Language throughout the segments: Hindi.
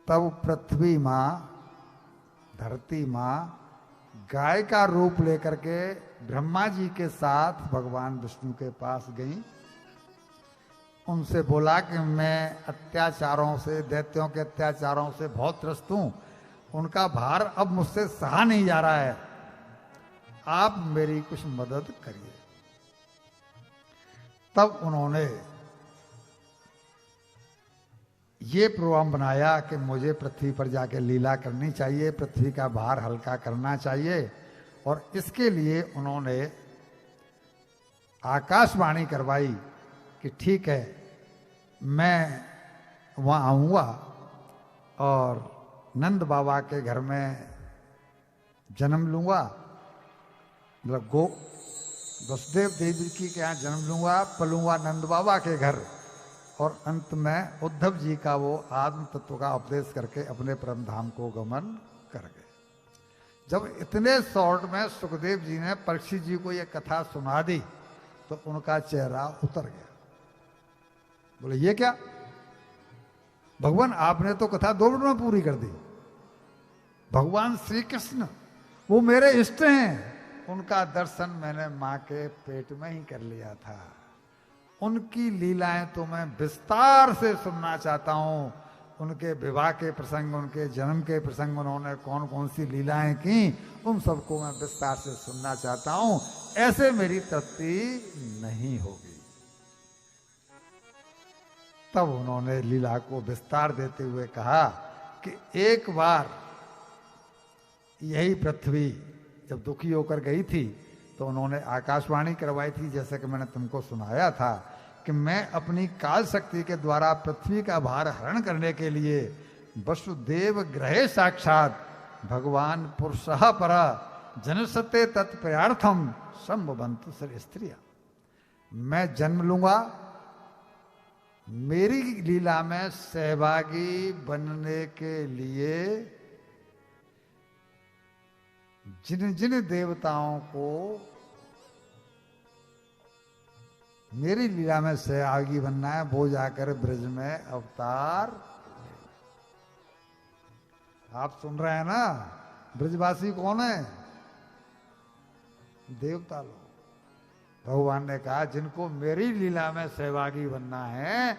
तब पृथ्वी माँ, धरती माँ गाय का रूप लेकर के ब्रह्मा जी के साथ भगवान विष्णु के पास गई। उनसे बोला कि मैं अत्याचारों से, दैत्यों के अत्याचारों से बहुत त्रस्त हूं, उनका भार अब मुझसे सहा नहीं जा रहा है, आप मेरी कुछ मदद करिए। तब उन्होंने ये प्रोग्राम बनाया कि मुझे पृथ्वी पर जाके लीला करनी चाहिए, पृथ्वी का भार हल्का करना चाहिए। और इसके लिए उन्होंने आकाशवाणी करवाई कि ठीक है, मैं वहाँ आऊँगा और नंद बाबा के घर में जन्म लूँगा, मतलब वसुदेव देवी की के यहाँ जन्म लूँगा, पलूँगा नंद बाबा के घर, और अंत में उद्धव जी का वो आत्म तत्व का उपदेश करके अपने परम धाम को गमन कर गए। जब इतने शॉर्ट में सुखदेव जी ने परीक्षित जी को ये कथा सुना दी तो उनका चेहरा उतर गया। बोले ये क्या भगवान, आपने तो कथा 2 मिनट में पूरी कर दी। भगवान श्री कृष्ण वो मेरे इष्ट हैं, उनका दर्शन मैंने माँ के पेट में ही कर लिया था, उनकी लीलाएं तो मैं विस्तार से सुनना चाहता हूं। उनके विवाह के प्रसंग, उनके जन्म के प्रसंग, उन्होंने कौन कौन सी लीलाएं की, उन सबको मैं विस्तार से सुनना चाहता हूं, ऐसे मेरी तृप्ति नहीं होगी। तब उन्होंने लीला को विस्तार देते हुए कहा कि एक बार यही पृथ्वी जब दुखी होकर गई थी तो उन्होंने आकाशवाणी करवाई थी, जैसे कि मैंने तुमको सुनाया था कि मैं अपनी काल शक्ति के द्वारा पृथ्वी का भार हरण करने के लिए वसुदेव ग्रहे साक्षात भगवान पुरुषः पर जनसते तत्प्रयार्थम संभवन्तु स्त्रिया, मैं जन्म लूंगा, मेरी लीला में सहभागी बनने के लिए जिन जिन देवताओं को मेरी लीला में सहभागी बनना है वो जाकर ब्रज में अवतार। आप सुन रहे हैं ना, ब्रजवासी कौन है? देवता लोग। भगवान ने कहा जिनको मेरी लीला में सहभागी बनना है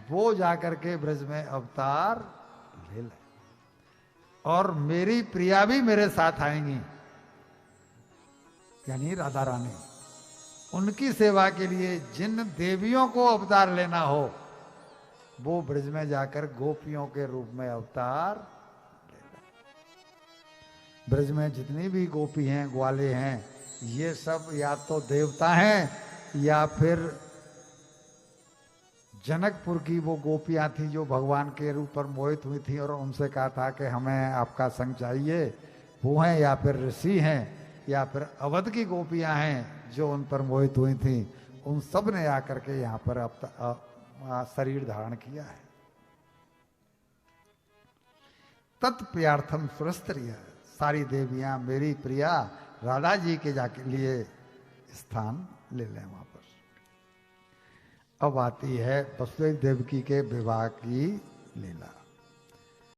वो जाकर के ब्रज में अवतार ले ले, और मेरी प्रिया भी मेरे साथ आएंगी, यानी राधा रानी। उनकी सेवा के लिए जिन देवियों को अवतार लेना हो वो ब्रज में जाकर गोपियों के रूप में अवतार ले लें। ब्रज में जितनी भी गोपी हैं, ग्वाले हैं, ये सब या तो देवता हैं या फिर जनकपुर की वो गोपियां थी जो भगवान के रूप पर मोहित हुई थी और उनसे कहा था कि हमें आपका संग चाहिए, वो हैं, या फिर ऋषि हैं, या फिर अवध की गोपियां हैं जो उन पर मोहित हुई थी। उन सब ने आकर के यहाँ पर शरीर धारण किया है। तत्प्रियार्थम सुरस्त्रिय, सारी देवियां मेरी प्रिया राधा जी के जाके लिए स्थान ले लें वहां पर। अब आती है वसुदेव देवकी के विवाह की लीला।